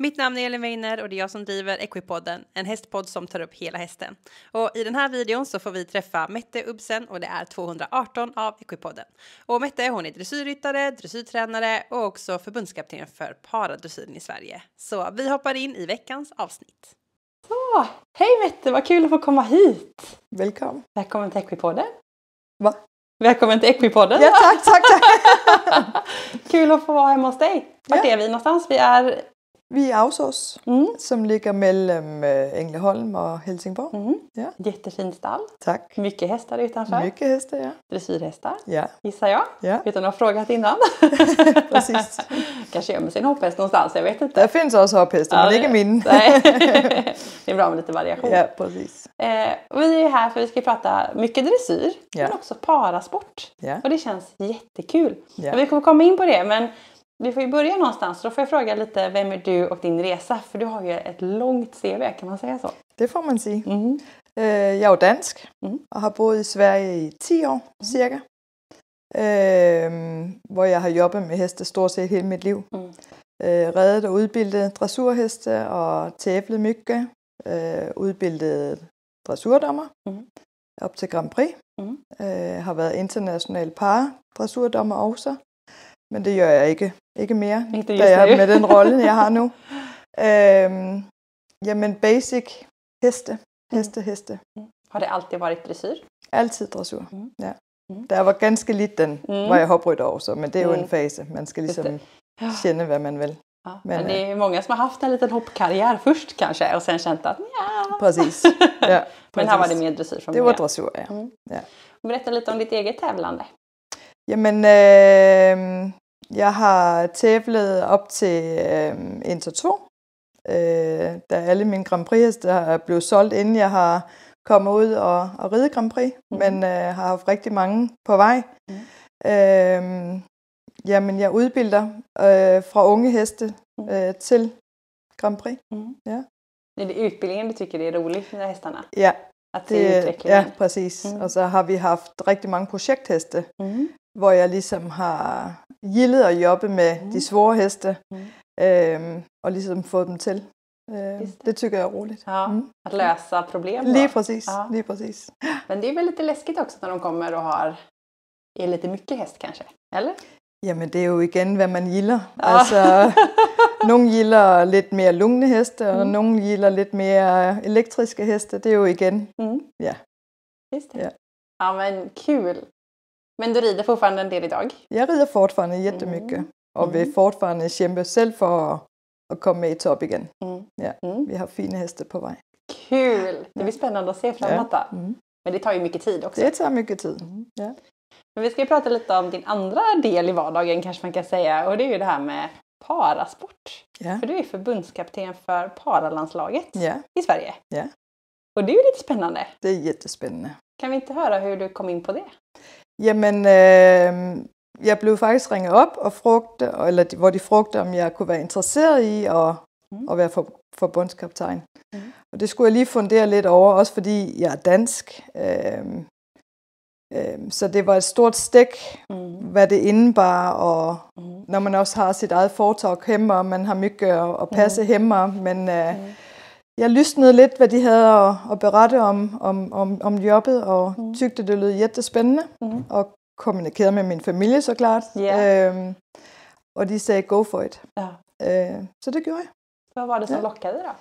Mitt namn är Elin Weiner och det är jag som driver Equipodden, en hästpodd som tar upp hela hästen. Och i den här videon så får vi träffa Mette Ubsen och det är 218 av Equipodden. Och Mette, hon är dressyrryttare, dressyrtränare och också förbundskapten för paradressyren i Sverige. Så vi hoppar in i veckans avsnitt. Så, hej Mette, vad kul att få komma hit. Välkommen. Välkommen till Equipodden. Va? Välkommen till Equipodden. Ja, tack. Kul att få vara hemma hos dig. Vart är vi någonstans? Vi är Ausås, som ligger mellan Ängelholm och Helsingborg. Ja. Jättefint stall. Tack. Mycket hästar utanför. Mycket hästar, ja. Dressyrhästar, Ja. gissar jag. Ja. Utan att ha frågat innan. Precis. Kanske gömmer sin hopphäst någonstans, jag vet inte. Det finns också hopphästar, men inte min. Nej. Det är bra med lite variation. Ja, precis. Vi är här för att vi ska prata mycket dressyr, men också parasport. Ja. Och det känns jättekul. Ja. Och vi kommer komma in på det, men vi får ju börja någonstans. Så då får jag fråga lite, vem är du och din resa? För du har ju ett långt CV, kan man säga så? Det får man säga. Jag är dansk och har bott i Sverige i 10 år cirka. Hvor jag har jobbat med hästar stort sett hela mitt liv. Reddet och utbildat dressurhästar och tävlat mycket. Utbildat dressurdommer upp till Grand Prix. Har varit internationell paradressurdommer också. Men det gör jag inte mer, Inte da jag nu. med den rollen jag har nu. Jamen basic häste. Har det alltid varit dressyr? Altid dressur, ja. Da jeg var ganske liten, var jeg hoprytter også, men det er jo en fase. Man skal ligesom kende, hvad man vil. Ja, men det är många som har haft en liten hoppkarriär först kanske och sen känt att ja. Precis. Ja, Men här var det mer dressyr från det början. var dressur, ja. Ja. Berätta lite om ditt eget tävlande. Jamen, jeg har tävlet op til Inter 2. Da alle mine Grand Prix-heste har blevet solgt, inden jeg har kommet ud og ride Grand Prix. Men har haft rigtig mange på vej. Jamen, jeg udbilder fra unge heste til Grand Prix. Ja. Är det utbildningen du tycker det är roligt med hästarna? Ja. Att se utvecklingen? Ja, præcis. Og så har vi haft rigtig mange projektheste, hvor jeg ligesom har gildet at jobbe med de svåre heste, og ligesom få dem til. Det tycker jag är roligt. Ja, att lösa problem. Lige præcis. Ja. Lige præcis. Men det är väl lite läskigt också när de kommer och är lite mycket häst kanske, eller? Jamen det er jo igen, hvad man gilder. Altså, nogle gilder lidt mere lugne heste, og nogle gilder lidt mere elektriske heste. Det er jo igen. Ja. Just det. Ja. Ja, men kul. Men du rider fortfarande en del idag? Jeg rider fortfarande jättemycket, og vil fortfarande kæmpe selv for at komme med i top igen. Ja. Vi har fine heste på vej. Kul! Det blir spännande att se framåt då. Men det tar ju mycket tid också. Det tager mycket tid. Ja. Men vi ska ju prata lite om din andra del i vardagen kanske man kan säga. Och det är ju det här med parasport. Ja. För du är förbundskapten för paralandslaget i Sverige. Ja. Och det är ju lite spännande. Det är jättespændende. Kan vi inte höra hur du kom in på det? Jamen, jeg blev faktisk ringet op og hvor de frugte, om jeg kunne være interesseret i at være forbundskaptajn. Og det skulle jeg lige fundere lidt over, også fordi jeg er dansk. Så det var et stort stik, hvad det indebar, og når man også har sit eget foretag hjemme, og man har mycket at passe hjemme. Men jeg lysnede lidt, hvad de havde at berette om jobbet, og tykte det lød jättespændende, og kommunikerede med min familie så klart. Og de sagde, go for it. Ja. Så det gjorde jeg. Vad var det som lockade då?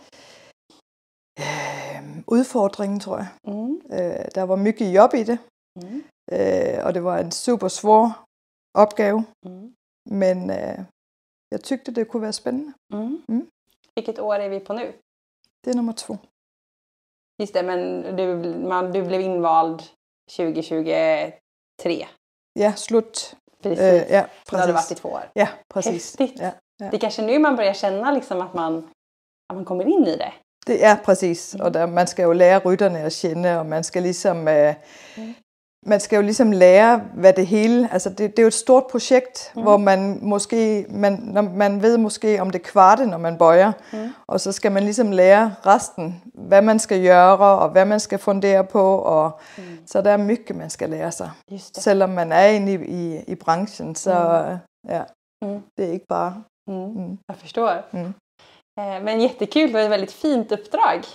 Udfordringen, tror jeg. Der var mycket jobb i det. Og det var en super svår opgave. Men jeg tykte, det kunne være spændende. Vilket år är vi på nu? Det er nummer 2. Just det, men du blev invald 2023. Ja, slut. Precis. Ja, Så har du varit i 2 år. Ja, precis. Häftigt. Ja. Det är kanske nu man börjar känna liksom att man kommer in i det. Det er præcis. Og man skal jo lære rytterne at kende, og man skal ligesom lære, hvad det hele... Altså, det er jo et stort projekt, hvor man ved måske om det kvarte, når man bøjer. Og så skal man ligesom lære resten, hvad man skal gøre, og hvad man skal fundere på. Og så der er mycket, man skal lære sig. Selvom man er inde i branchen, så det er ikke bare... Jag förstår. Men jättekul, det var ett väldigt fint uppdrag.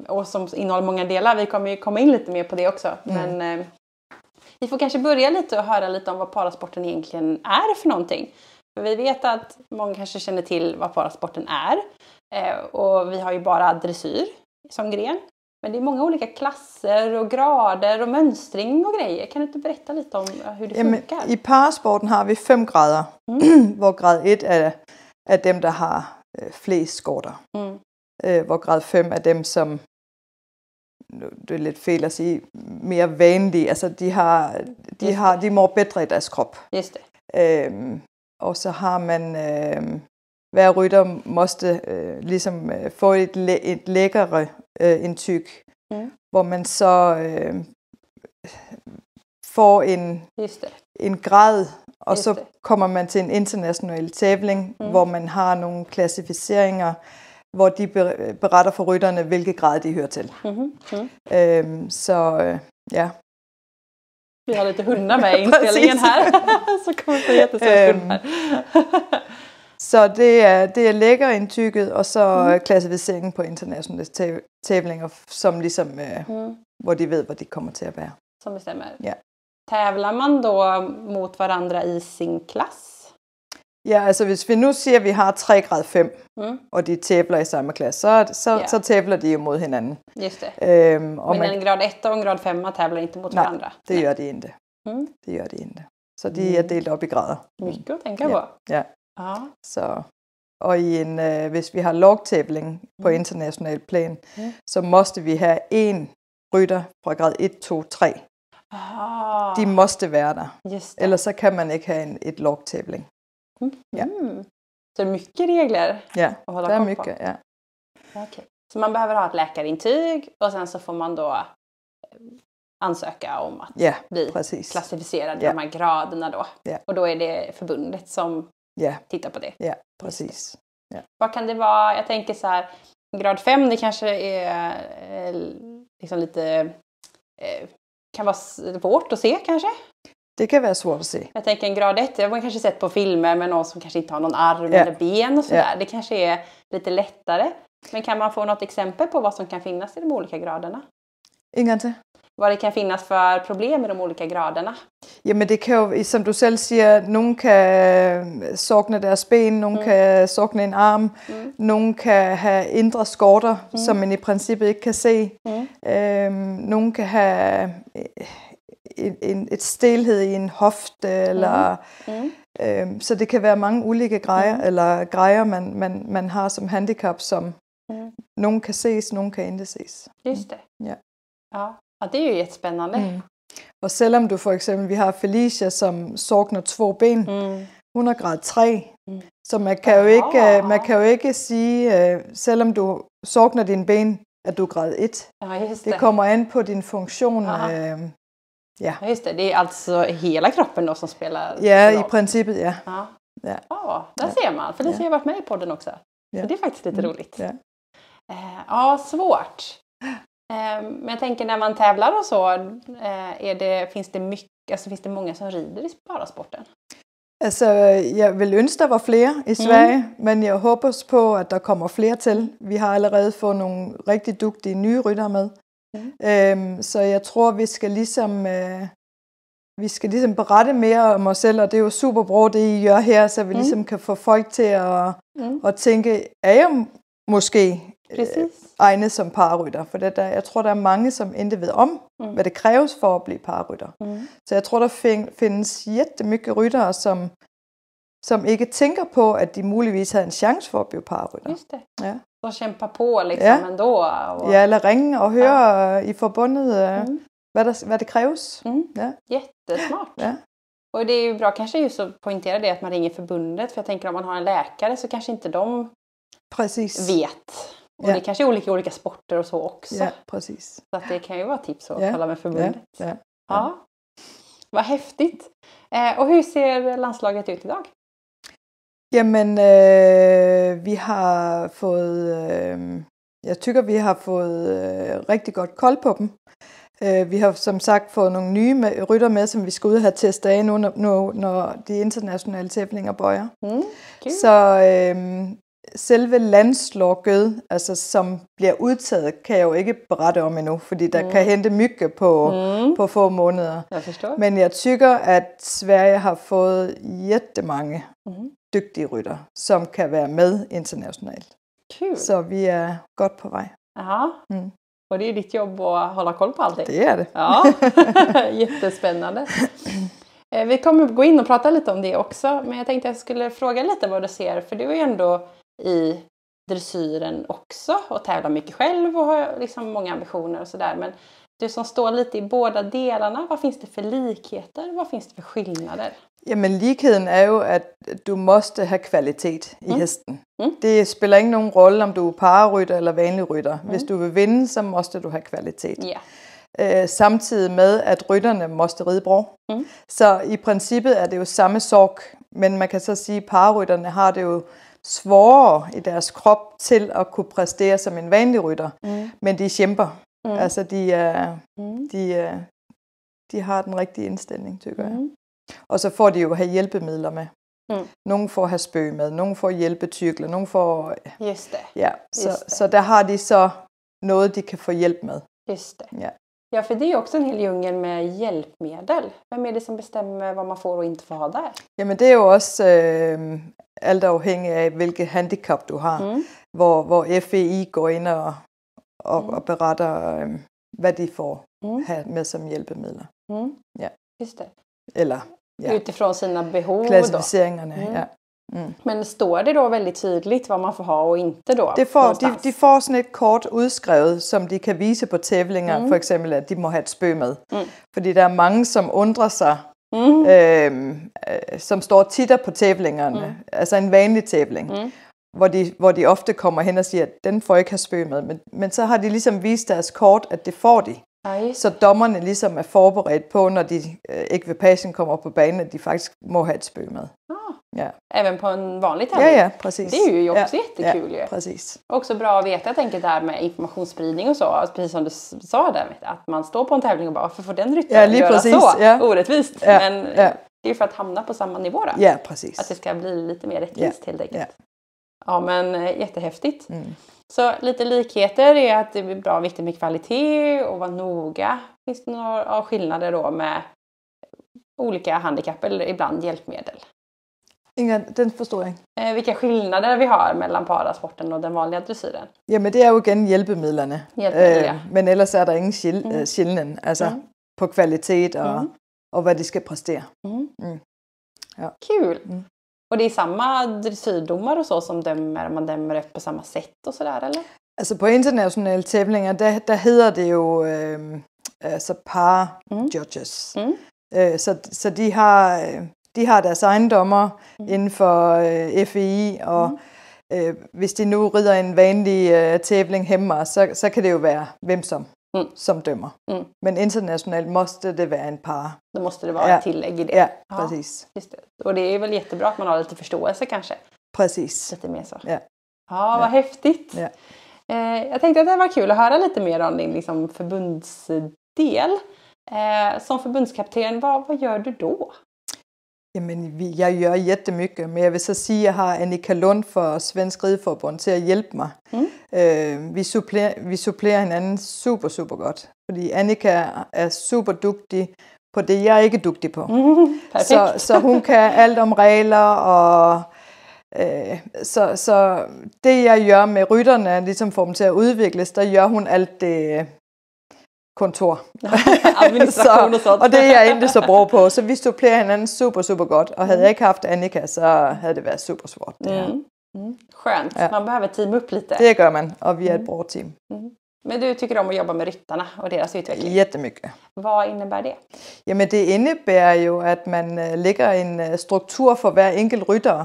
Och som innehåller många delar. Vi kommer ju komma in lite mer på det också. Men vi får kanske börja lite och höra lite om vad parasporten egentligen är för någonting. För vi vet att många kanske känner till vad parasporten är. Och vi har ju bara dressyr som gren. Men det är många olika klasser och grader och mönstring och grejer. Kan du inte berätta lite om hur det funkar? I parasporten har vi 5 grader. Hvor grad 1 er dem, der har flest skorter. Hvor grad 5 er dem, som, det er lidt fejl at sige, mere vanlige. Altså de mår bedre i deres krop. Just det. Og så har man, hver rytter måste ligesom få et lækkere indtyg, hvor man så får en grad, og så kommer man til en international tävling, hvor man har nogle klassificeringer, hvor de beretter for rytterne, hvilke grad de hører til. Ja. Vi har lite hundar med i inspelningen här. Så kommer det jättesöt hundar. Så det er lækkerintyget, og så klassificeringen på internationale tävlinger, som ligesom, hvor de ved, hvor de kommer til at være. Som bestämmer. Ja. Tävlar man då mot varandra i sin klass? Ja, altså hvis vi nu siger, at vi har 3 grad 5, og de tävlar i samme klasse, så tävlar de jo mod hinanden. Just det. Men en grad 1 och en grad 5 tävlar inte mot varandra? Det gör de inte. Det gör de inte. Så de är delt op i grader. Mycket att tänka på. Ja. Så, og hvis vi har lagtävling på international plan, så måste vi have en rytter fra grad 1, 2, 3. De måste være der. Ellers så kan man ikke have et lagtävling. Ja. Så det är mycket regler? Ja, det är mycket. Ja. Okay. Så man behöver ha ett läkarintyg och sen så får man då ansöka om att bli klassificerad i de här graderna då. Ja. Och då är det förbundet som tittar på det. Ja, precis. Ja. Vad kan det vara? Jag tänker så här, grad 5 det kanske är liksom lite kan vara svårt att se kanske? Det kan vara svårt att se. Jag tänker en grad 1, jag har kanske sett på filmer med någon som kanske inte har någon arm eller ben och sådär. Det kanske är lite lättare. Men kan man få något exempel på vad som kan finnas i de olika graderna? Ingen till. Vad det kan finnas för problem i de olika graderna? Jamen det kan jo, som du selv siger, nogen kan sakne deres ben, nogen kan sakne en arm, nogen kan have indre skorter, som man i princippet ikke kan se. Nogen kan have et stelhed i en hofte, eller, så det kan være mange ulike grejer, man har som handicap, som nogen kan ses, nogen kan ikke ses. Just det. Ja, det är ju jättespännande. Og selvom du for eksempel, vi har Felicia, som sakner 2 ben, hun er grad 3, så man kan jo ikke sige, selvom du sakner dine ben, at du er grad 1. Det kommer an på din funktion. Ja, just det. Det är alltså hela kroppen då som spelar. Ja, i princippet, ja. Där ser man. För det har jag varit med i podden också. Så det är faktiskt lite roligt. Svårt. Men jag tänker när man tävlar och så, finns det många som rider i parasporten? Altså, jeg vil ønske, der var flere i Sverige, men jeg håber på, at der kommer flere til. Vi har allerede fået nogle rigtig dygtige nye ryttere med. Så jeg tror, vi skal ligesom berette mere om os selv, og det er jo super bra, det I gør her, så vi ligesom kan få folk til at tænke, er jeg måske egnet som pararytter? For jeg tror, der er mange, som ikke ved om, hvad det kræves for at blive pararytter. Så jeg tror, der findes jättemycket ryttere, som ikke tænker på, at de muligvis havde en chance for at blive pararytter. Just det. Ja. Og kämpa på liksom ändå. Ja, eller ringe og høre i forbundet, hvad det krävs. Ja. Jättesmart. Ja. Och det är ju bra kanske just att poängtera det att man ringer förbundet. För jag tänker om man har en läkare så kanske inte de vet. Och det kanske är olika sporter och så också. Ja, precis. Så att det kan ju vara tips att kolla med förbundet. Ja. Vad häftigt. Och hur ser landslaget ut idag? Jamen, vi har fået, jeg tykker, vi har fået rigtig godt kold på dem. Vi har som sagt fået nogle nye rytter med, som vi skal ud og have testet af nu, når de internationale tävlinger bøjer. Så selve landslogget, altså som bliver udtaget, kan jeg jo ikke berette om endnu, fordi der kan hente mygge på få måneder. Jeg forstår. Men jeg tykker, at Sverige har fået jättemange dygtige rytter, som kan være med internationalt. Kul. Så vi er godt på vej. Aha. Och det är ditt jobb att hålla koll på allting. Det är det. Ja, jättespännande. Vi kommer gå in och prata lite om det också. Men jag tänkte jag skulle fråga lite vad du ser. För du är ju ändå i dressyren också. Och tävlar mycket själv och har liksom många ambitioner och sådär. Men du som står lite i båda delarna. Vad finns det för likheter? Vad finns det för skillnader? Jamen ligheden er jo, at du måste have kvalitet i hesten. Det spiller ikke nogen rolle, om du er pararytter eller vanlig rytter. Hvis du vil vinde, så måste du have kvalitet. Samtidig med, at rytterne måste ride bra. Så i princippet er det jo samme sorg, men man kan så sige, at pararytterne har det jo svårere i deres krop til at kunne præstere som en vanlig rytter. Men de kæmper. Altså de har den rigtige indstilling, tykker jeg. Og så får de jo have hjælpemidler med. Nogle får have spøg med, nogle får hjælpetykler, nogle får... Just det. Ja, så der har de så noget, de kan få hjælp med. Just det. Ja, för det är också en hel djungel med hjälpmedel. Vem är det som bestämmer vad man får och inte får ha där? Jamen det er jo også alt afhængig af, hvilket handicap du har. Hvor FEI går ind og beretter, hvad de får have med som hjælpemidler. Ja. Just det. Eller utifrån sina behov då. Klassificeringerne, ja. Men står det då väldigt tydligt vad man får ha och inte då? De får sådan et kort udskrevet, som de kan vise på tævlinger, for eksempel, at de må have et spøg med. Fordi der er mange, som undrer sig, som står titter på tævlingerne, altså en vanlig tævling, hvor de ofte kommer hen og siger, at den får ikke have spøg med. Men så har de ligesom vist deres kort, at det får de. Så dommerne ligesom er forberedt på, når de ekvipagen kommer på banen, at de faktisk må have et spøg med. Ja. Även på en vanlig tävling? Ja, precis. Det är ju också jättekul. Ja, precis. Också bra att veta, jag tänker där med informationsspridning och så, alltså precis som du sa där, att man står på en tävling och bara, varför får den ryttaren göra precis, så? Orättvist. Men det är för att hamna på samma nivå då. Ja, precis. Att det ska bli lite mer rättvist helt enkelt. Ja, men jättehäftigt. Så lite likheter är att det är bra viktigt med kvalitet och vara noga. Finns det några skillnader då med olika handikapp eller ibland hjälpmedel? Den forstår jeg ikke. Vilka skillnader vi har mellan parasporten og den vanlige dressyren? Jamen det er jo igen hjælpemidlerne. Men ellers er der ingen skillnaden på kvalitet og hvad de skal præstere. Ja. Kul! Och det är samma dressyrdomar och så som dömer, man dömer upp på samma sätt och sådär, eller? Altså på internationale tävlinger, der hedder det jo par-judges. Så de har deres egen dommer inden for FEI, og hvis de nu rider en vanlig tävling hjemme, så kan det jo være hvem som dømmer. Men internationellt måste det vara en par. Då måste det vara ett tillägg i det. Ja, precis. Just det. Och det är väl jättebra att man har lite förståelse kanske. Precis. Lite mer så. Ja, vad häftigt. Ja. Jag tänkte att det var kul att höra lite mer om din liksom, förbundsdel. Som förbundskapten, vad gör du då? Jamen, jeg gør jättemycket, men jeg vil så sige, at jeg har Annika Lund for Svensk Rideforbund til at hjælpe mig. Vi supplerer hinanden super, super godt, fordi Annika er super dygtig på det, jeg er ikke dygtig på. Så hun kan alt om regler, og så det, jeg gør med rytterne, ligesom får dem til at udvikles, der gør hun alt det kontor. Administration og sådan. Og det er jeg ikke så bra på. Så vi supplerer hinanden super, super godt. Og havde jeg ikke haft Annika, så havde det været super svårt. Skönt. Man behöver teama upp lite. Det gør man, og vi er et bra team. Men du tycker om att jobba med ryttarna och deras utveckling? Jättemycket. Vad innebär det? Jamen det indebærer jo, at man lægger en struktur for hver enkelt rytter.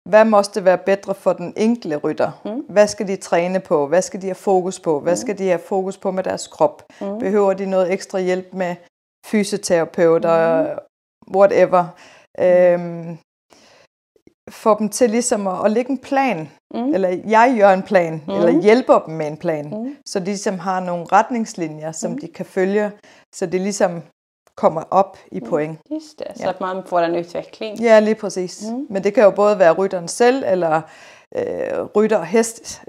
Hvad måste være bedre for den enkelte rytter? Hvad skal de træne på? Hvad skal de have fokus på? Hvad skal de have fokus på med deres krop? Behøver de noget ekstra hjælp med fysioterapeuter? Whatever. Få dem til ligesom at lægge en plan. Eller jeg gør en plan. Eller hjælper dem med en plan. Så de ligesom har nogle retningslinjer, som de kan følge. Så det ligesom kommer op i point. Just det, så att man får en utveckling. Ja, lige præcis. Men det kan jo både være rytteren selv, eller rytter och häst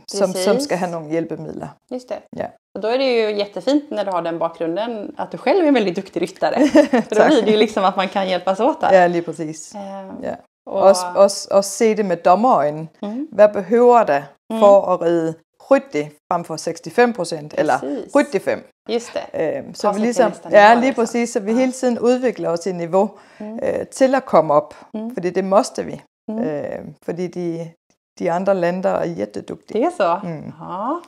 som ska ha några hjälpemedel. Just det. Ja. Och då är det ju jättefint när du har den bakgrunden att du själv är en väldigt duktig ryttare. För då blir det ju liksom att man kan hjälpas åt där. Ja, lige precis. Ja. Och se det med dommerögon. Vad behöver det för att rida 70 framför 65% eller 75? Just det. Så vi liksom, lige precis, så vi hele tiden udvikler os i niveau til at komme op. Fordi det måste vi. Fordi de andra länder är jätteduktiga. Det är så?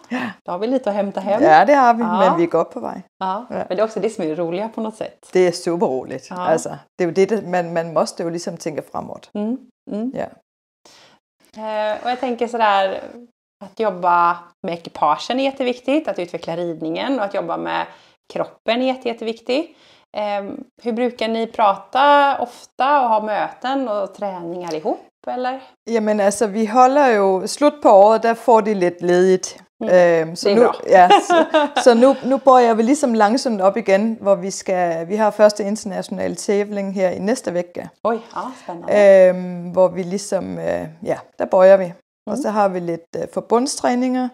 Ja. Då har vi lite att hämta hem. Ja, det har vi, men vi är gott på väg. Ja. Men det är också det som är roliga på något sätt. Det är superroligt. Alltså, det är ju det, man måste ju liksom tänka framåt. Ja. Och jag tänker sådär, att jobba med ekipagen är jätteviktigt. Att utveckla ridningen och att jobba med kroppen är jätteviktigt. Hur brukar ni prata ofta och ha möten och träningar ihop, eller? Jamen altså, vi holder jo slut på året, der får de lidt ledigt. Så nu, så nu börjar vi ligesom langsomt op igen, hvor vi har første internationale tävling her i næste vecka. Oj, ja, spännande. Hvor vi ligesom, der bøjer vi. Og så har vi lidt forbundstræninger,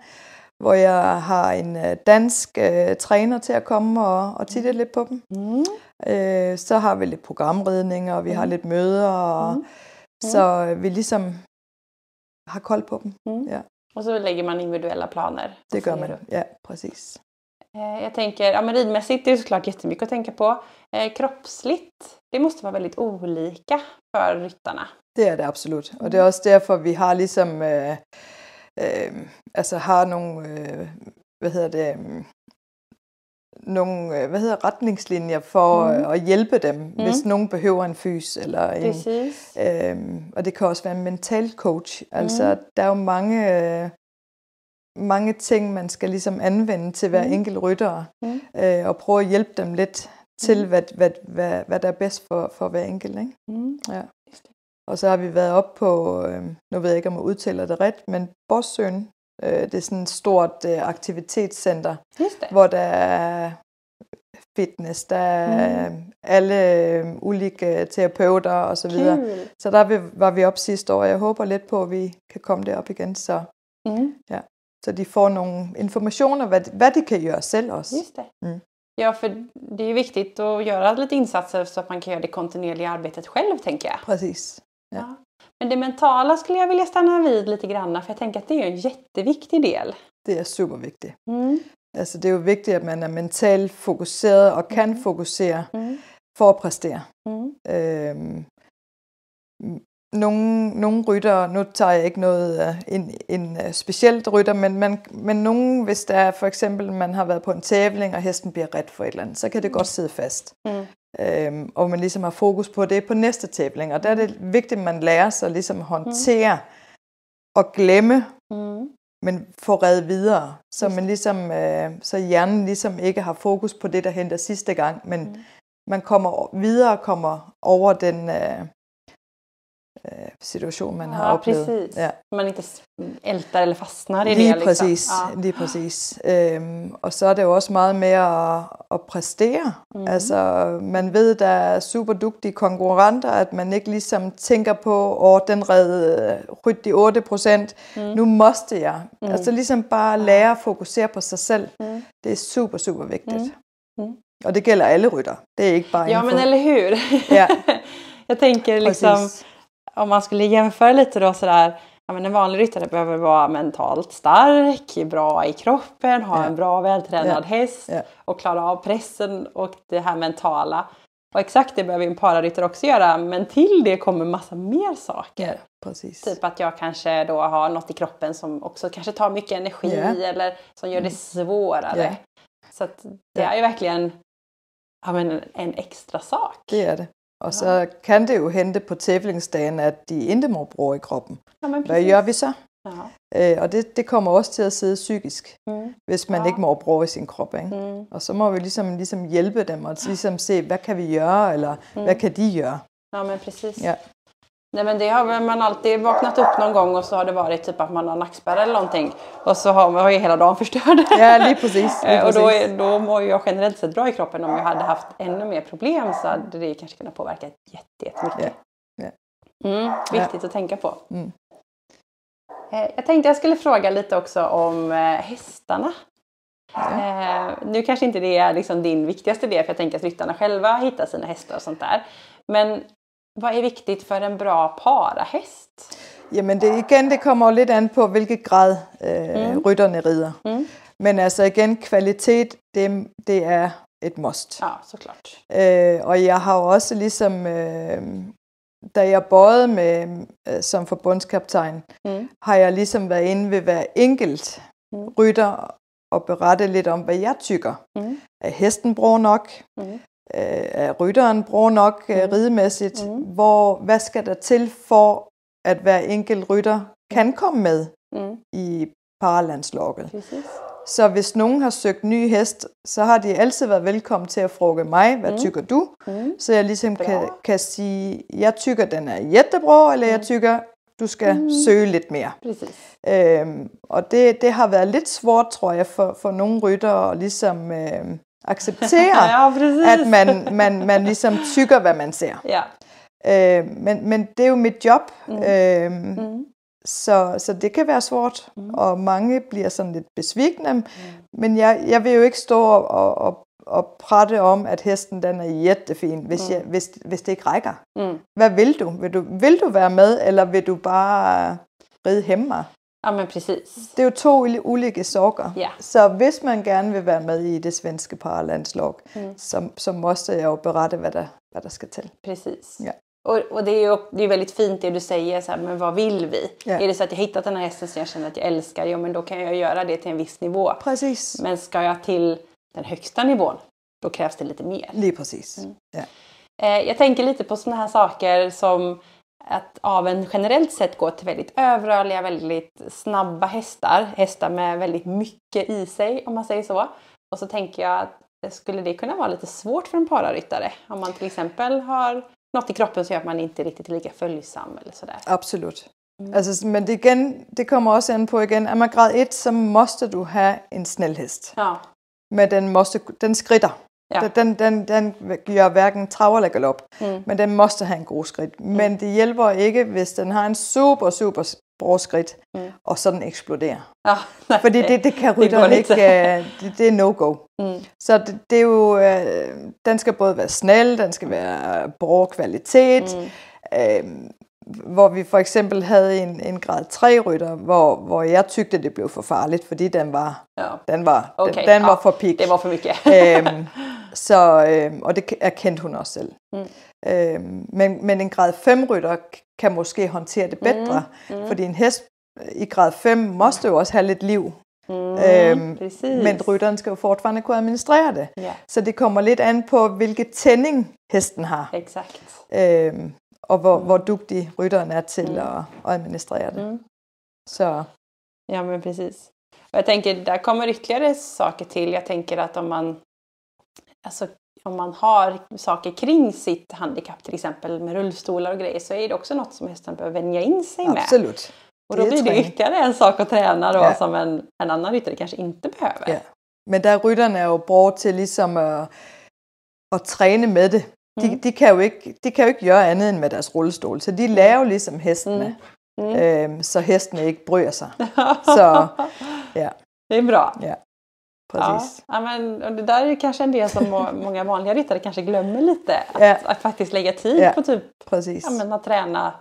hvor jeg har en dansk træner til at komme og titte lidt på dem. Så har vi lidt programridninger, og vi har lidt møder, og så vi ligesom har koll på dem. Ja. Och så lägger man individuella planer. Det gör man, ja, precis. Jag tänker, men ridmässigt det är såklart jättemycket att tänka på. Kroppsligt, det måste vara väldigt olika för ryttarna. Det är det absolut. Och det är också därför vi har liksom, har nogle, nogle retningslinjer for at hjælpe dem, hvis nogen behøver en fys eller en, og det kan også være en mental coach. Altså der er jo mange ting man skal ligesom anvende til hver enkelt rytter og prøve at hjælpe dem lidt til hvad der er bedst for hver enkelt, ikke? Ja. Og så har vi været op på, nu ved jeg ikke om jeg udtaler det ret, men Bossøen, det er sådan et stort aktivitetscenter, hvor der er fitness, der er alle ulike terapeuter og så videre. Så der var vi op sidste år. Jeg håber lidt på, at vi kan komme derop igen, så så de får nogle informationer, hvad de kan göra selv också. Just det. Ja, för det är ju viktigt att göra lite insatser så att man kan göra det kontinuerliga arbetet själv, tänker jag. Precis. Ja. Men det mentala skulle jag vilja stanna vid lite grann, för jag tänker att det är en jätteviktig del. Det är supervigtigt. Altså det är ju viktigt att man är mentalt fokuserad och kan fokusera för att prestera. Nogle rytter, nu tager jeg ikke noget en specielt rytter, men nogen, hvis der er for eksempel, man har været på en tävling, og hesten bliver ret for et eller andet, så kan det godt sidde fast. Og man ligesom har fokus på det på næste tävling, og der er det vigtigt, at man lærer sig ligesom at håndtere og glemme, men få reddet videre, så man ligesom, så hjernen ligesom ikke har fokus på det, der henter sidste gang, men man kommer videre, kommer over den situation man har oplevet. Precis. Ja. Man inte ältar eller fastnar i lige det. Præcis, liksom. Lige præcis. Og så er det jo også meget med at præstere. Altså, man ved, der er super dygtige konkurrenter, at man ikke ligesom tænker på, den redde 78%, nu måste jeg. Altså ligesom bare lære at fokusere på sig selv. Det är super, super vigtigt. Och det gäller alla rytter. Det är inte bara Ja, men eller hur? Ja. Jag tänker liksom, om man skulle jämföra lite då sådär, ja, men en vanlig ryttare behöver vara mentalt stark, bra i kroppen, ha en bra vältränad häst och klara av pressen och det här mentala. Och exakt det behöver en pararyttare också göra, men till det kommer massa mer saker. Ja, precis. Typ att jag kanske då har något i kroppen som också kanske tar mycket energi eller som gör det svårare. Så att det är ju verkligen en extra sak. Det är det. Och så kan det ju hända på tävlingsdagen att de inte mår bra i kroppen. Vad gör vi så? Och det kommer också till att sidde psykisk, hvis man ikke mår bra i sin krop. Ikke? Og så må vi ligesom hjælpe dem og ligesom se, hvad kan vi göra eller vad kan de göra? Ja, men precis. Ja. Nej, men det har man alltid vaknat upp någon gång och så har det varit typ att man har nackspärr eller någonting. Och så har ju hela dagen förstörd. Ja, lige precis. Och då mår jag generellt sett bra i kroppen. Om jag hade haft ännu mer problem så hade det kanske kunnat påverka jättemycket. Viktigt att tänka på. Jag tänkte jag skulle fråga lite också om hästarna. Nu kanske inte det är liksom din viktigaste del, för jag tänker att ryttarna själva hittar sina hästar och sånt där. Men vad är viktigt för en bra parahäst? Jamen det kommer lidt an på, hvilket grad rytterne rider. Men altså igen, kvalitet, det er et must. Ja, såklart. Og jeg har også ligesom, da jeg bøjede med som forbundskaptajn, har jeg ligesom været inde ved hver enkelt rytter og berette lidt om, hvad jeg tykker. Er hesten bror nok? Er rytteren bror nok ridemæssigt? Hvad skal der til for, at hver enkelt rytter kan komme med i paralandslaget? Precis. Så hvis nogen har søgt ny hest, så har de altid været velkommen til at fråge mig, hvad tykker du? Så jeg ligesom kan sige, jeg tykker, den er jättebra, eller jeg tykker, du skal søge lidt mere. Precis. Og det har været lidt svært, tror jeg, for nogle ryttere at ligesom acceptere, ja, at man ligesom tykker, hvad man ser. Ja. Men det er jo mit job. Så det kan være svært, og mange bliver sådan lidt besvikne. Men jeg vil jo ikke stå og prate om, at hesten den er jättefin, hvis det ikke rækker. Hvad vil du? Vil du være med, eller vil du bare ride hjemme? Ja, men precis. Det er jo 2 ulike saker. Ja. Så hvis man gerne vil være med i det svenske paralandslag, så måste jeg jo berette, hvad der skal til. Precis. Ja. Och det är väldigt fint det du säger, så här, men vad vill vi? Ja. Är det så att jag hittat den här hästen som jag känner att jag älskar, ja men då kan jag göra det till en viss nivå. Precis. Men ska jag till den högsta nivån, då krävs det lite mer. Lige precis. Ja. Jag tänker lite på såna här saker som att aveln generellt sett går till väldigt överrörliga, väldigt snabba hästar. Hästar med väldigt mycket i sig, om man säger så. Och så tänker jag att skulle det kunna vara lite svårt för en pararyttare? Om man till exempel har något i kroppen som gör att man inte riktigt är lika följsam eller sådär. Absolut. Altså, men det kommer også an på igen. Er man grad 1, så måste du have en snäll hest. Ja. Men den skritter. Ja. Den gør hverken trav eller galop. Men den måste have en god skridt. Men det hjælper ikke, hvis den har en super bra skridt, og så den eksploderer. Ja, nej, fordi det kan rytteren ikke. Det er no-go. Så det er jo, den skal både være snäll, den skal være bra kvalitet. Hvor vi for eksempel havde en grad 3 rytter, hvor jeg tykte, det blev for farligt, fordi den var for pik. Det var for mycket. Og det erkendte hun også selv. Men en grad 5 rytter kan måske håndtere det bedre, fordi en hest i grad 5 måste jo også have lidt liv. Men rytteren skal jo fortfarande kunne administrere det. Ja. Så det kommer lidt an på, hvilket tænding hesten har. Exakt. Og hvor dygtig rytteren er til at administrera det. Så. Ja, men precis. Och jag tänker, där kommer ytterligare saker till. Jag tänker att om man har saker kring sitt handikapp, till exempel med rullstolar och grejer, så är det också något som hästen behöver vänja in sig med. Absolut. Och då blir det ytterligare en sak att träna då, som en annan ryttare kanske inte behöver. Ja. Men der rytterne er jo bra til ligesom at træne med det. De kan jo ikke gøre andet end med deres rullestol, så de lærer jo ligesom hestene, så hestene ikke bryr sig. Så ja. Det är bra. Ja, precis. Ja, men och det där är kanske en del som många vanliga ryttare kanske glömmer lite. Att faktiskt lägga tid på typ att träna,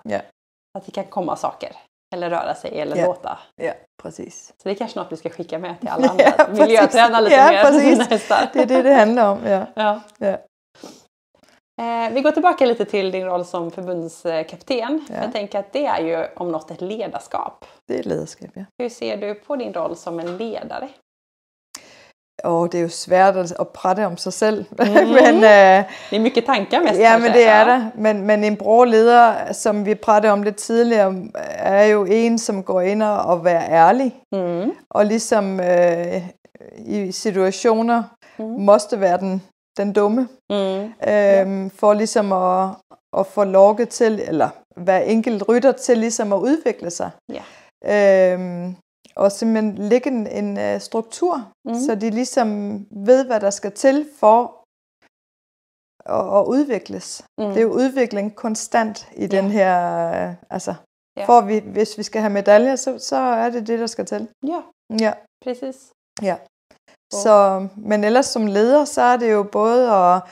att det kan komma saker. Eller röra sig eller låta. Ja, precis. Så det är kanske något du ska skicka med till alla andra. Miljöträna lite mer för sina hästar. Det är det handlar om. Ja. Vi går tillbaka lite till din roll som förbundskapten. Jag tänker att det är ju om något ett ledarskap. Det är ledarskap, ja. Hur ser du på din roll som en ledare? Det är ju svårt att prata om sig själv. Men, det är mycket tankar mest. Ja, men det är det. Men en bra ledare, som vi pratade om lidt tidligere, är ju en som går in och är ärlig. Och liksom i situationer måste vara den dumme. For ligesom at få lokket til, eller hver enkelt rytter til ligesom at udvikle sig. Og simpelthen lægge en struktur, så de ligesom ved, hvad der skal til for at udvikles. Det er jo udvikling konstant i den her, Ja. Hvis vi skal have medaljer, så er det det, der skal til. Ja, Ja. precis. Ja. Så, men ellers som leder, så er det jo både at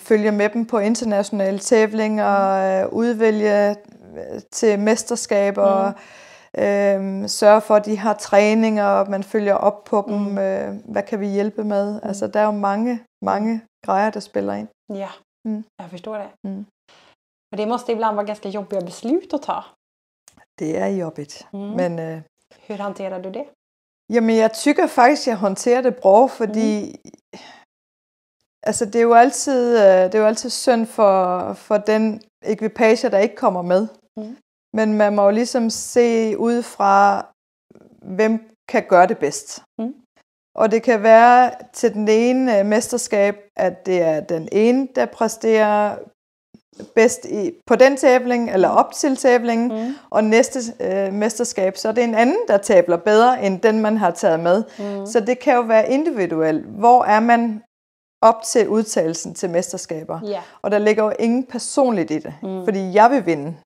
følge med dem på internationale tævlinger, udvælge til mesterskaber, sørge for, at de har træninger, og man følger op på dem. Hvad kan vi hjælpe med? Altså, der er jo mange grejer, der spiller ind. Ja, jag förstår det. Och det måste ibland vara ganska jobbiga beslut att ta. Det er jobbigt. Men, hur hanterar du det? Jamen, jeg tykker faktisk, jeg håndterer det bra, fordi altså, det er jo altid synd for den ekvipage, der ikke kommer med. Men man må jo ligesom se ud fra, hvem kan gøre det bedst. Og det kan være til den ene mesterskab, at det er den ene, der præsterer bedst på den tævling, eller op til tævlingen, og næste mesterskab, så er det en anden, der tabler bedre, end den, man har taget med. Så det kan jo være individuelt. Hvor er man op til udtagelsen til mesterskaber? Yeah. Og der ligger jo ingen personligt i det, fordi jeg vil vinde.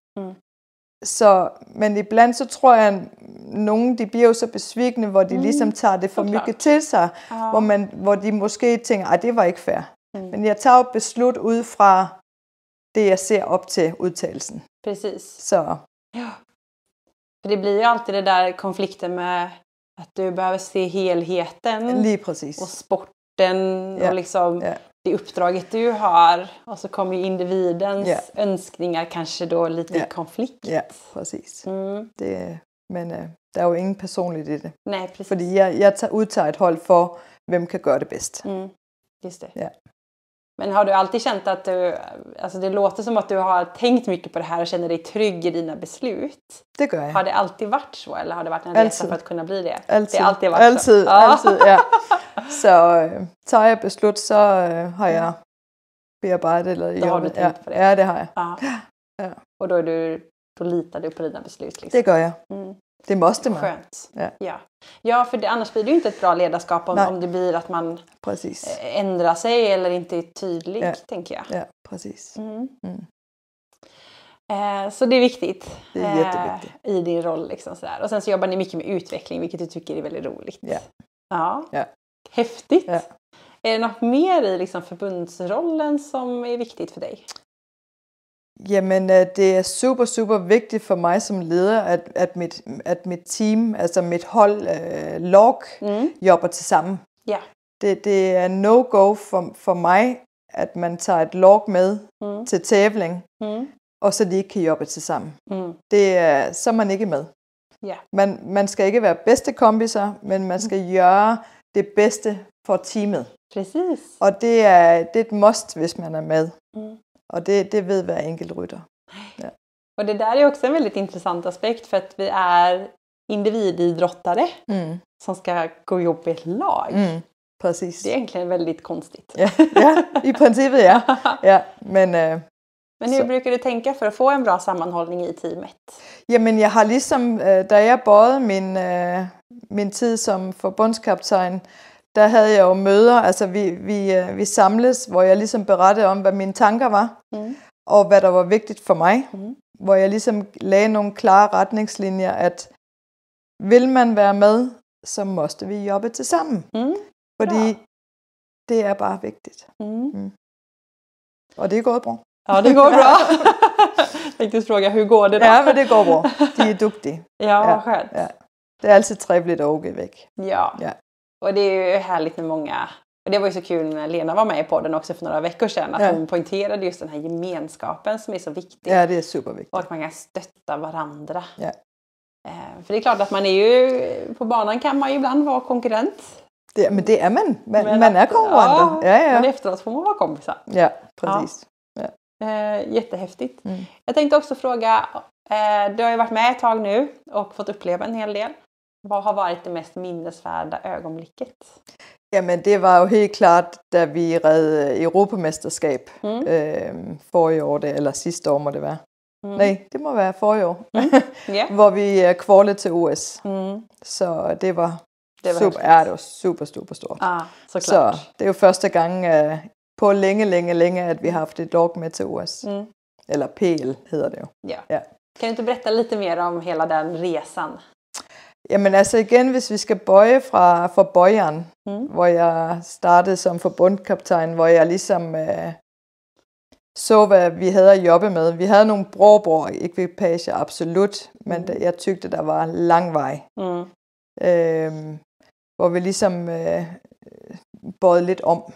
Så, men iblandt så tror jeg, at nogen de bliver jo så besvikne, hvor de ligesom tager det for mye til sig, hvor de måske tænker, at det var ikke fair. Men jeg tager jo beslut ud fra det, jeg ser op til udtalelsen. Precis. Så. Ja. För det blir ju alltid det där konflikten med att du behöver se helheten. Lige precis. Och sporten och liksom det uppdraget du har. Och så kommer ju individens önskningar kanske då lite i konflikt. Ja, precis. Men der er jo ingen personligt i det. Nej, precis. Fordi jeg udtager et hold for, hvem kan gøre det bedst. Just det. Ja. Men har du alltid känt att du, alltså det låter som att du har tänkt mycket på det här och känner dig trygg i dina beslut? Det gør jeg. Har det alltid varit så, eller har det varit en resa för att kunna bli det? Altid. Det har alltid varit så? Altid, ja. Så tager jeg beslut, så har jeg bearbejdet eller då har du tänkt på det? Ja, det har jeg. Ja. Och då litar du på dina beslut? Liksom. Det gør jeg. Det måste man. Skönt. Ja, för annars blir det ju inte ett bra ledarskap om det blir att man ändrar sig eller inte är tydlig, tänker jag. Ja, precis. Så det är viktigt. Det är jätteviktigt. I din roll liksom sådär. Och sen så jobbar ni mycket med utveckling, vilket du tycker är väldigt roligt. Ja. Häftigt. Ja. Är det något mer i liksom förbundsrollen som är viktigt för dig? Jamen, det er super vigtigt for mig som leder, at mit team, altså mit hold, lag, jobber til sammen. Ja. Det er no-go for mig, at man tager et lag med til tævling, og så de ikke kan jobbe til sammen. Så er man ikke med. Ja. Man skal ikke være bedste kompiser, men man skal gøre det bedste for teamet. Precis. Og det er et must, hvis man er med. Och det vet hver enkelt rytter. Ja. Och det där är också en väldigt intressant aspekt, för att vi är individidrottare som ska gå ihop i ett lag. Precis. Det är egentligen väldigt konstigt. Ja, i princippet ja. Men hur brukar du tänka för att få en bra sammanhållning i teamet? Jamen, jeg har ligesom, da jeg bøjede min tid som forbundskaptajn, der havde jeg jo møder, altså vi samles, hvor jeg ligesom berettede om, hvad mine tanker var, og hvad der var vigtigt for mig, hvor jeg ligesom lagde nogle klare retningslinjer, at vil man være med, så måste vi jobbe til sammen. Fordi det er bare vigtigt. Og det er gået bra. Ja, det går bra. Jag tänkte fråga, hur går det då? Ja, men det går bra. De är duktiga. Ja, skönt. Ja. Det är alltid trevligt att åka iväg. Ja. Och det är ju härligt med många. Och det var ju så kul när Lena var med i podden också för några veckor sedan. Att hon poängterade just den här gemenskapen som är så viktig. Ja, det är superviktigt. Och att man kan stötta varandra. Ja. För det är klart att man är ju, på banan kan man ju ibland vara konkurrent. Men det är man. Man är konkurrenter. Ja. Men efteråt får man vara kompisar. Ja, precis. Jättehäftigt. Jag tänkte också fråga, du har ju varit med ett tag nu och fått uppleva en hel del. Vad har varit det mest minnesvärda ögonblicket? Jamen, det var jo helt klart, da vi red Europamesterskab forrige år, eller sidste år må det være. Nej, det må være forrige år. Hvor vi kvalede til OS. Så det var super, det var super stort. Så det er jo første gang på længe, at vi har haft et lag med til OS. Eller PL hedder det jo. Ja. Kan du inte berätta lite mer om hela den resan? Jamen altså igen, hvis vi skal bøje fra bøjeren, hvor jeg startede som forbundskaptajn, hvor jeg ligesom så, hvad vi havde at jobbe med. Vi havde nogle ekvipager, absolut, men jeg tykte, der var lang vej. Hvor vi ligesom bøjede lidt om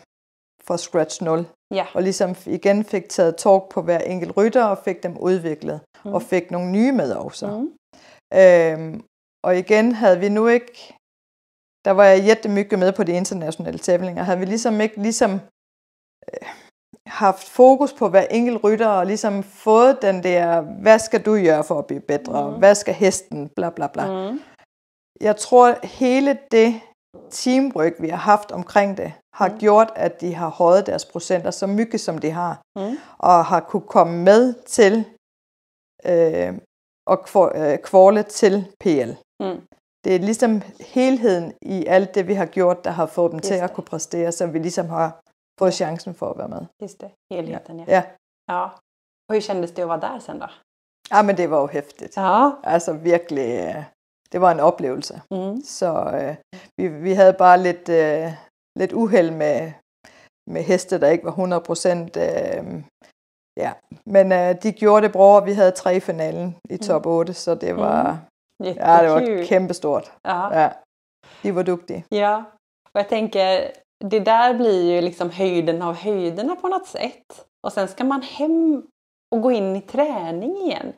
fra scratch 0. Ja. Og ligesom igen fik taget talk på hver enkelt rytter, og fik dem udviklet, og fik nogle nye med også. Og igen havde vi nu ikke, der var jeg jättemycket med på de internationale tævlinger, havde vi ligesom ikke haft fokus på hver enkelt rytter, og ligesom fået den der, hvad skal du gøre for at blive bedre, hvad skal hesten, bla bla bla. Jeg tror, hele det teamwork, vi har haft omkring det, har gjort, at de har højet deres procenter så mycket, som de har, og har kunne komme med til og kvalde til PL. Det er ligesom helheden i alt det, vi har gjort, der har fået dem til at kunne præstere, så vi ligesom har fået chancen for at være med. Just det, helheten, ja. Ja. Och hur kändes det att vara där sen då? Ja, men det var jo hæftigt. Ja. Altså virkelig, det var en oplevelse. Så vi havde bare lidt uheld med heste, der ikke var 100%. Ja, men de gjorde det bra, og vi havde 3 i finalen i top 8, så det var, det var kæmpestort. Ja, de var duktige. Ja, och jag tänker, det där blir ju liksom höjden av höjderna på något sätt. Och sen ska man hem och gå in i träning igen.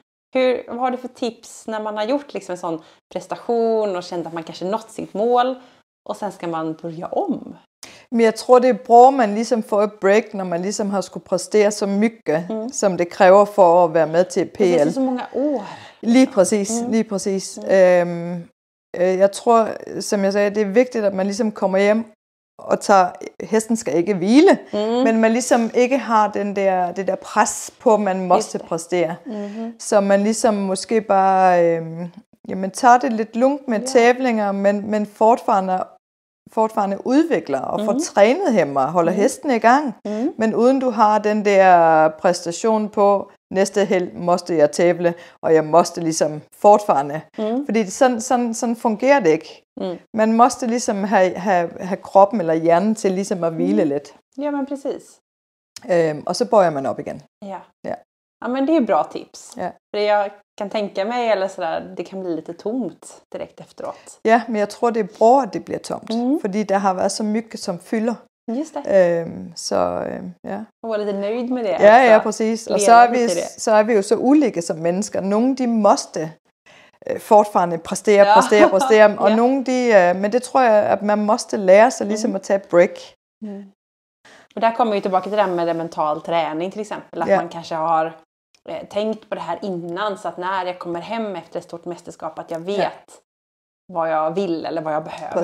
Vad har du för tips när man har gjort liksom en sån prestation och känt att man kanske nått sitt mål, och sen ska man börja om? Men jeg tror, det er bra, man ligesom får et break, når man ligesom har skulle præstere så mycket, som det kræver for at være med til PL. Det er så mange år. Lige præcis. Jeg tror, som jeg sagde, det er vigtigt, at man ligesom kommer hjem og tager, hesten skal ikke hvile, men man ligesom ikke har det der pres på, at man måste præstere. Så man ligesom måske bare tager det lidt lugnt med tævlinger, men fortfarande udvikler og får trænet hem og holder hesten i gang. Men uden du har den der præstation på, næste helg måste jeg tævle, og jeg måste ligesom fortfarande. Fordi sådan fungerer det ikke. Man måste ligesom have kroppen eller hjernen til ligesom at hvile lidt. Ja, men precis. Og så bøjer man op igen. Ja, men det är bra tips. Ja. För jag kan tänka mig, eller sådär, det kan bli lite tomt direkt efteråt. Ja, men jeg tror, det er bra, at det bliver tomt. Fordi der har været så mycket, som fylder. Just det. Ja. Och vara lite nöjd med det. Ja, precis. Og så er vi jo så ulike som mennesker. Nogle, de måste fortfarande præstere. Og nogle, men det tror jeg, at man måste lære sig ligesom at tage et break. Och där kommer vi tillbaka till det här med det mental träning till exempel. Att man kanske har tänkt på det här innan, så att när jag kommer hem efter ett stort mästerskap, att jag vet vad jag vill eller vad jag behöver.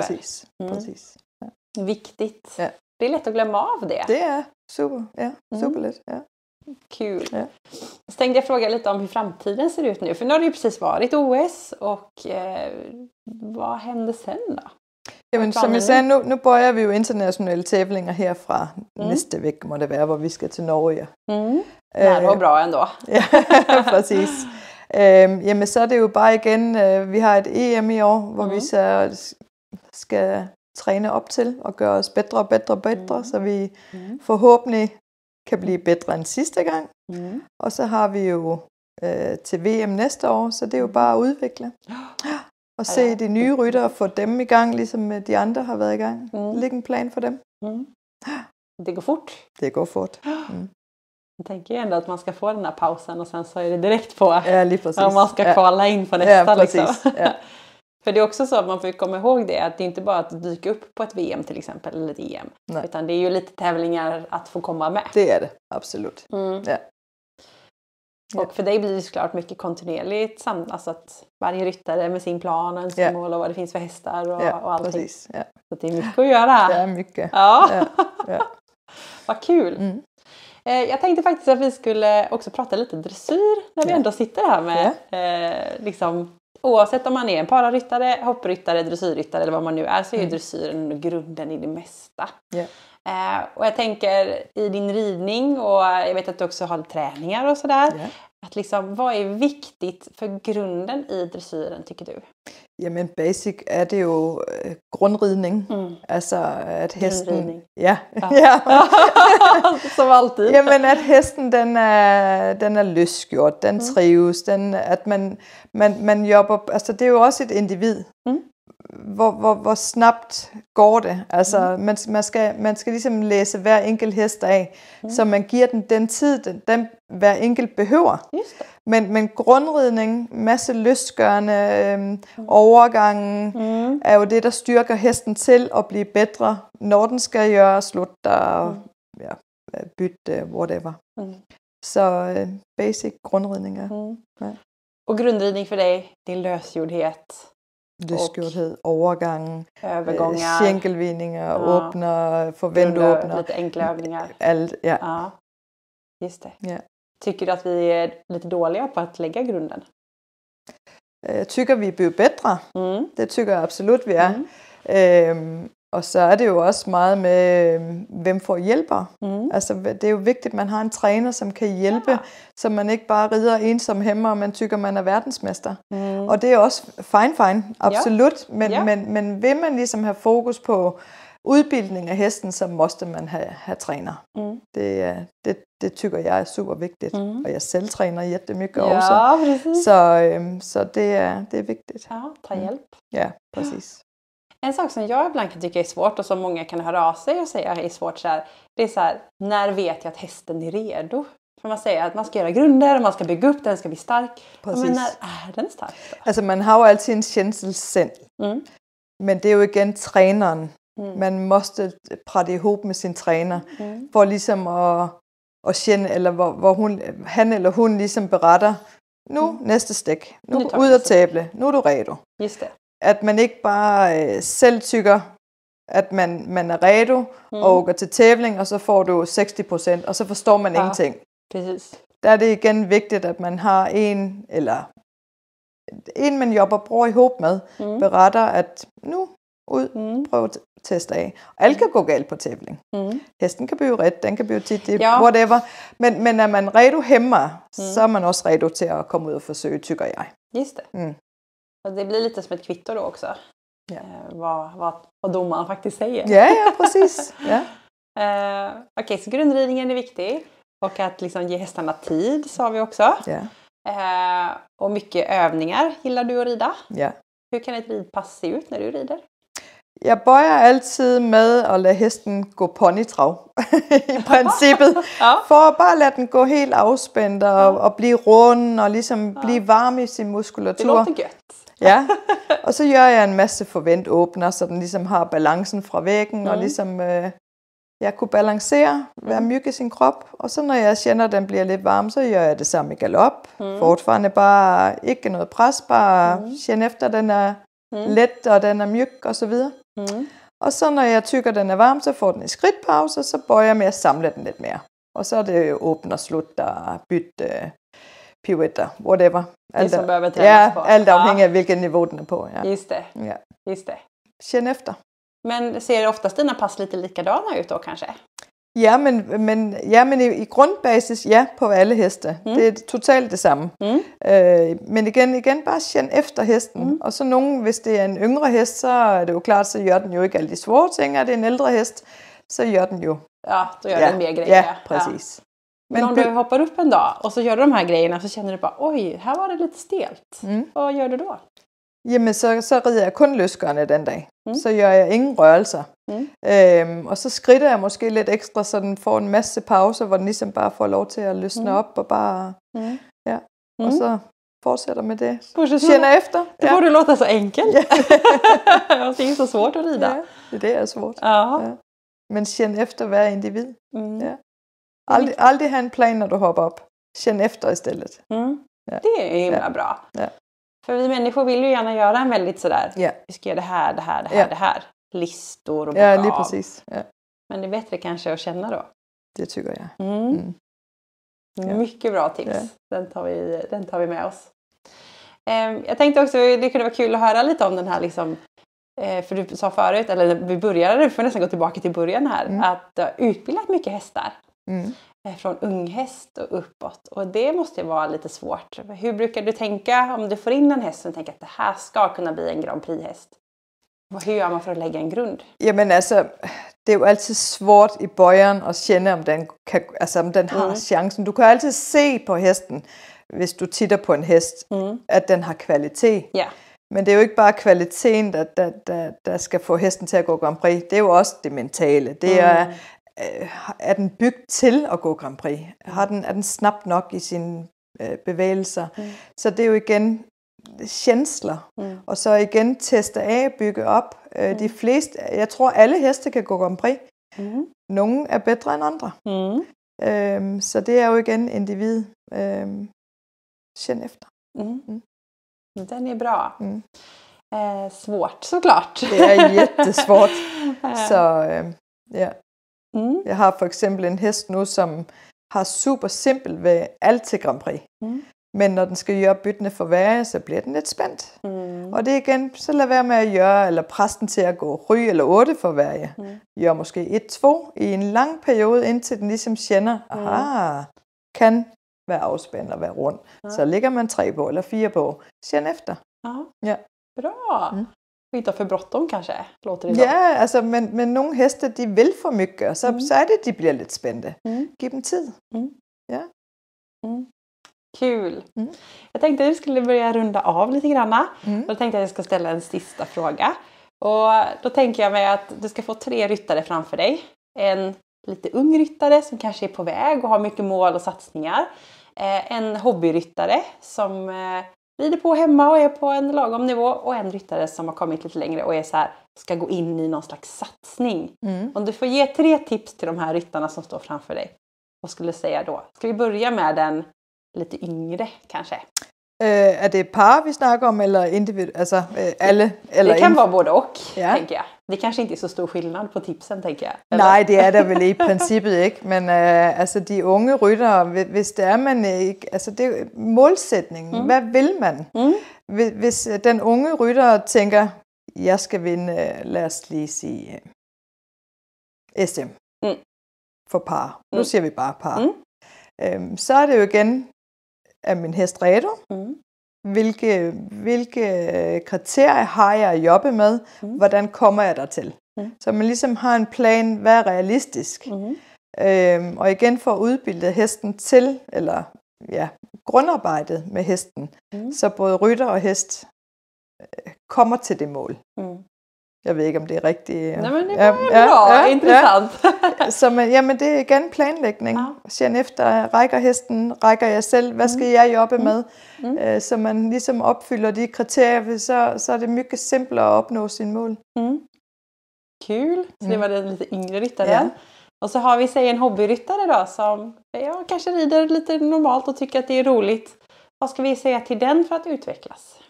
Precis. Ja. Viktigt. Ja. Det är lätt att glömma av det. Det är super, superlätt. Ja. Kul. Ja. Så tänkte jag fråga lite om hur framtiden ser ut nu. För nu har det ju precis varit OS, och vad händer sen då? Jamen, som jeg sagde, nu bøjer vi jo internationale tævlinger herfra næste vecka, må det være, hvor vi skal til Norge. Det var bra ändå. Ja, præcis. Jamen, så er det jo bare igen, vi har et EM i år, hvor vi så skal træne op til og gøre os bedre og bedre, så vi forhåbentlig kan blive bedre end sidste gang. Og så har vi jo til VM næste år, så det er jo bare at udvikle. Og se de nye rytter og få dem i gang, ligesom de andre har været i gang. Lægge en plan for dem. Det går fort. Det går fort. Jag tänker ju ändå att man ska få den här pausen, och sen så är det direkt på. Ja, lige præcis. Om man ska kvala in på nästa. Ja, precis. Liksom. Ja. För det är också så att man får komma ihåg det, att det är inte bara att dyka upp på ett VM till exempel, eller ett EM. Nej. Utan det är ju lite tävlingar att få komma med. Det är det, absolut. Ja. Och för dig blir det såklart mycket kontinuerligt, alltså att varje ryttare med sin plan och önskemål och vad det finns för hästar och allting. Precis. Ja. Så det är mycket att göra. Det är mycket. Ja. Vad kul. Jag tänkte faktiskt att vi skulle också prata lite dressyr när vi ändå sitter här med liksom, oavsett om man är en pararyttare, hoppryttare, dressyrryttare eller vad man nu är, så är ju dressyren grunden i det mesta. Och jag tänker i din ridning, och jag vet att du också har träningar och sådär. Att liksom, vad är viktigt för grunden i dressyren tycker du? Jamen basic er det jo grundridning. Altså at hesten... Ja. Som alltid. Jamen at hesten den er løsgjort, den trives, at man jobber... Altså det er jo også et individ. Hvor snabbt går det? Altså man skal ligesom læse hver enkelt hest af, så man giver den tid, den hver enkelt behøver. Just det. Men grundridning, masse lystgørende overgangen, er jo det, der styrker hesten til at blive bedre, når den skal gøre slutter, bytte, whatever. Så basic grundridning er. Och grundridning för dig, det är lösgjordhet. Løsgjordhed, overgangen, övergångar, skänkelvigningar, åbner, forventåbner. Lite enkla övningar. Allt, ja. Ja, just det. Ja. Tycker du att vi är lite dåliga på att lägga grunden? Jeg tycker, vi bliver bedre. Det tycker jeg absolut, vi er. Og så er det jo også meget med, hvem får hjælper. Altså, det er jo vigtigt, at man har en træner, som kan hjælpe, så man ikke bare rider ensom hjemme, og man tykker, man er verdensmester. Og det er også fine, absolut. Men vil man ligesom have fokus på udbildning af hesten, så måste man have træner. Det tykker jeg er super vigtigt. Og jeg selv træner jättemycket også. Precis. Så det er vigtigt. Ja, ta hjälp. Ja, precis. En sak som jag ibland kan tycka är svårt och som många kan höra av sig och säga är svårt så här, det är så här, när vet jag att hästen är redo? För man säger att man ska göra grunder och man ska bygga upp den, ska bli stark. Precis. Men när är den stark då? Altså man har jo altid en känselsend. Men det er jo igen træneren. Man måste prate ihop med sin træner, for ligesom at kende, eller hvor han eller hun ligesom beretter, nu næste stik, nu ud at table, nu er du redo. Just det. At man ikke bare selv tykker, at man er redo og går til tævling, og så får du 60%, og så forstår man ingenting. Precis. Der er det igen vigtigt, at man har en man jobber bruger ihop med, beretter, at nu ud, prøv at teste af. Og alt kan gå galt på tævling. Hesten kan blive ret, den kan blive tit, whatever. Men er man redo hemma, så er man også redo til at komme ud og forsøge, tykker jeg. Just det. Och det blir lite som ett kvitto då också. Vad domaren faktiskt säger. Ja, precis. Ja. Okej, så grundridningen är viktig. Och att liksom ge hästarna tid, sa vi också. Ja. Och mycket övningar. Gillar du att rida? Ja. Hur kan ett ridpass se ut när du rider? Jeg bøjer altid med at lade hesten gå ponytrav i princippet. For at bare lade den gå helt afspændt og blive rund og ligesom blive varm i sin muskulatur. Det låter gødt. Ja, og så gør jeg en masse forventåbner, så den ligesom har balancen fra væggen og ligesom jeg kunne balancere, være myg i sin krop. Og så når jeg kender, at den bliver lidt varm, så gør jeg det samme i galop. Fortfarande bare ikke noget pres, bare kende efter, den er let, og den er myg og så videre. Og så når jeg tykker, den er varm, så får den en skridtpause, og så bøjer jeg med at samle den lidt mere. Og så er det åbne og slutte, bytte, pirouetter, whatever. Det som bør være trænet på. Alt afhængig af hvilket niveau den er på. Ja. Just det. Ja. Just det. Känn efter. Men ser oftast dina pass lite likadana ut då kanske? Ja, men i grundbasis, ja, på alle heste. Det er totalt det samme. Men igen bare kend efter hesten. Og så nogen, hvis det er en yngre hest, så er det jo klart, så gør den jo ikke alle de svåre ting. Er det en ældre hest, så gør den jo. Ja, då gör den mer grejer. Ja, precis. Men om du hoppar upp en dag och så gör du de här grejerna, så känner du bara, oj, här var det lite stelt. Vad gör du då? Jamen, så rider jeg kun løsgørende den dag. Så gør jeg ingen rørelser. Og så skridter jeg måske lidt ekstra, så den får en masse pauser, hvor den ligesom bare får lov til at løsne op og bare... Ja. Og så fortsætter med det. Känner efter. Det får du låta så enkelt. Det är så svårt att rida. Ja, det är svårt. Ja. Men känn efter hver individ. Ja. Aldrig have en plan, når du hopper op. Känn efter istället. Ja. Det är himla bra. Ja. För vi människor vill ju gärna göra en väldigt sådär, vi ska göra det här. Listor och bocka av. Ja, precis. Ja. Men det är bättre kanske att känna då. Det tycker jag. Mycket bra tips. Ja. Den tar vi med oss. Jag tänkte också, det kunde vara kul att höra lite om den här liksom, för du sa förut, eller vi började, vi får nästan gå tillbaka till början här, att du har utbildat mycket hästar. från unghäst och uppåt. Och det måste ju vara lite svårt. Hur brukar du tänka om du får in en häst och tänker att det här ska kunna bli en Grand Prix-häst? Hur gör man för att lägga en grund? Jamen altså, det er jo altid svårt i bøjeren at kende, om den har chancen. Du kan altid se på hesten, hvis du titter på en hest, at den har kvalitet. Ja. Men det er jo ikke bare kvaliteten, der skal få hesten til at gå Grand Prix. Det er jo også det mentale. Det er den bygget til at gå Grand Prix? Er den snap nok i sine bevægelser? Så det er jo igen känslor. Og så igen teste af, bygge op. De fleste, jeg tror alle heste kan gå Grand Prix. Nogle er bedre end andre. Så det er jo igen individ. Känn efter. Den är bra. Svårt såklart. Det er jättesvårt. Så ja. Jeg har for eksempel en hest nu, som har super simpelt ved alt til Grand Prix. Men når den skal gøre byttene for værre, så bliver den lidt spændt. Og det igen, så lad være med at gøre, eller presse den til at gå ry eller 8 for værre. Gør måske 1-2 i en lang periode, indtil den ligesom kender, kan være afspændt og være rund. Så ligger man 3 på eller 4 på. Känn efter. Ja. Bra. Inte för bråttom kanske, låter det så. Ja, altså, men nogle heste, de vil for mycket, og så er det, de bliver lidt spændte. Giv dem tid. Ja. Kul. Jag tänkte att vi skulle börja runda av lite grann. Och då tänkte jag att jag ska ställa en sista fråga. Och då tänker jag mig att du ska få 3 ryttare framför dig. En lite ung ryttare som kanske är på väg och har mycket mål och satsningar. En hobbyryttare som rider på hemma och är på en lagom nivå. Och en ryttare som har kommit lite längre och är så här, ska gå in i någon slags satsning. Om du får ge 3 tips till de här ryttarna som står framför dig. Vad skulle du säga då? Ska vi börja med den lite yngre kanske? Er det par, vi snakker om, eller individ? Altså alle? Eller det kan vara både och, tänker jeg. Det kanske inte är så stor skillnad på tipsen, tänker jeg. Eller? Nej, det er der vel i princippet ikke. Men altså de unge ryttere, hvis det er man ikke... Altså det er målsætningen. Hvad vil man? Hvis den unge rytter tænker, jeg skal vinde, lad os lige sige, SM for par. Nu siger vi bare par. Så er det jo igen, er min hest redo? Hvilke kriterier har jeg at jobbe med? Hvordan kommer jeg dertil? Så man ligesom har en plan, hvad er realistisk? Og igen for at udbilde hesten til, eller grundarbejdet med hesten, så både rytter og hest kommer til det mål. Jeg ved ikke, om det er rigtigt. Nej, men det var bra. Interessant. Så jamen, det er igen planlægning. Känn efter, rækker hesten, rækker jeg selv, hvad skal jeg jobbe med? Så man ligesom opfylder de kriterier, så er det mycket simplere at opnå sin mål. Kul. Så det var den lite yngre ryttaren. Och så har vi en hobbyryttare då som kanske rider lite normalt och tycker att det är roligt. Vad ska vi säga till den för att utvecklas?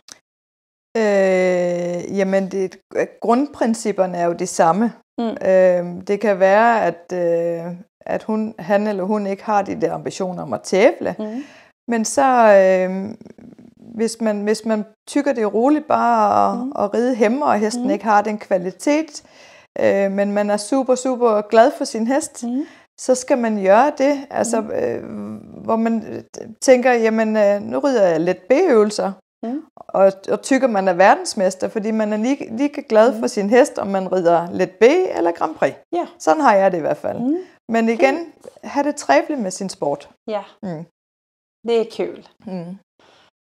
Jamen, grundprincipperne er jo de samme. Det kan være, at han eller hun ikke har de der ambitioner om at tævle. Men så, hvis man tykker det er roligt bare at ride hjemme, og hesten ikke har den kvalitet, men man er super, super glad for sin hest, så skal man gøre det. Altså, hvor man tænker, jamen, nu rider jeg lidt B-øvelser. Og tykker man er verdensmester, fordi man er lige glad for sin hest, om man rider lidt B eller Grand Prix. Sådan har jeg det i hvert fald. Men igen, have det trevligt med sin sport. Ja, det är kul.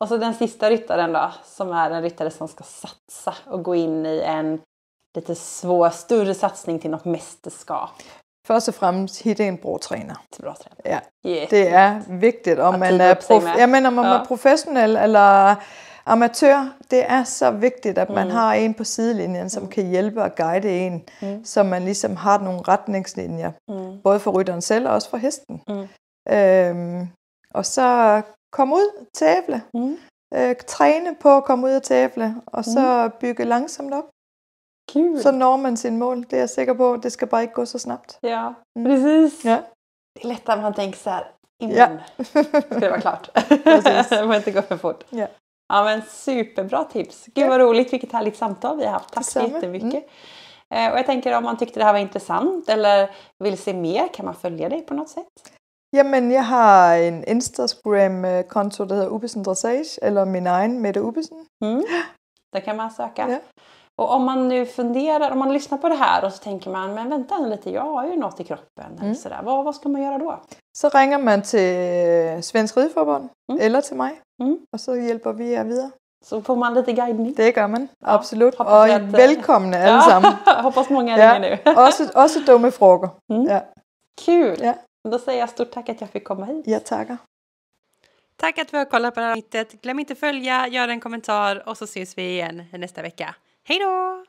Och så den sista ryttaren då, som är en ryttare som ska satsa och gå in i en lite större satsning till något mästerskap. Først og fremmest hitte en bra træner. Ja, yes. Det er vigtigt, om man er professionel eller amatør. Det er så vigtigt, at man har en på sidelinjen, som kan hjælpe og guide en, så man ligesom har nogle retningslinjer, både for rytteren selv og også for hesten. Og så kom ud, tævle, træne på at komme ud og tævle, og så bygge langsomt op. Kul. Så når man sin mål, det er jeg sikker på. Det skal bare ikke gå så snabbt. Ja, precis. Ja. Det är lätt att man tänker så här, innan ska det vara klart. Det får inte gå för fort. Ja, men superbra tips. Gud vad roligt, vilket härligt samtal vi har haft. Tack så jättemycket. Och jag tänker om man tyckte det här var intressant eller vill se mer, kan man följa dig på något sätt? Jamen, jag har en Instagram-konto, der hedder Ubbesen Dressage, eller min egen Mette Ubbesen. Där kan man söka. Ja. Och om man nu funderar, om man lyssnar på det här och så tänker man, men vänta lite, jag har ju något i kroppen. Eller sådär. Vad ska man göra då? Så ringer man till Svensk Rideförbund eller till mig, och så hjälper vi jer videre. Så får man lite guidning. Det gør man, absolut. hoppas Og at, velkomne alle sammen. Hoppas många ringer nu. Også dumme frågor. Ja. Kul! Ja. Då säger jag stort tack att jag fick komma hit. Ja, tackar. Tack att vi har kollat på det här avsnittet. Glöm inte följa, gör en kommentar och så ses vi igen nästa vecka. Hej då!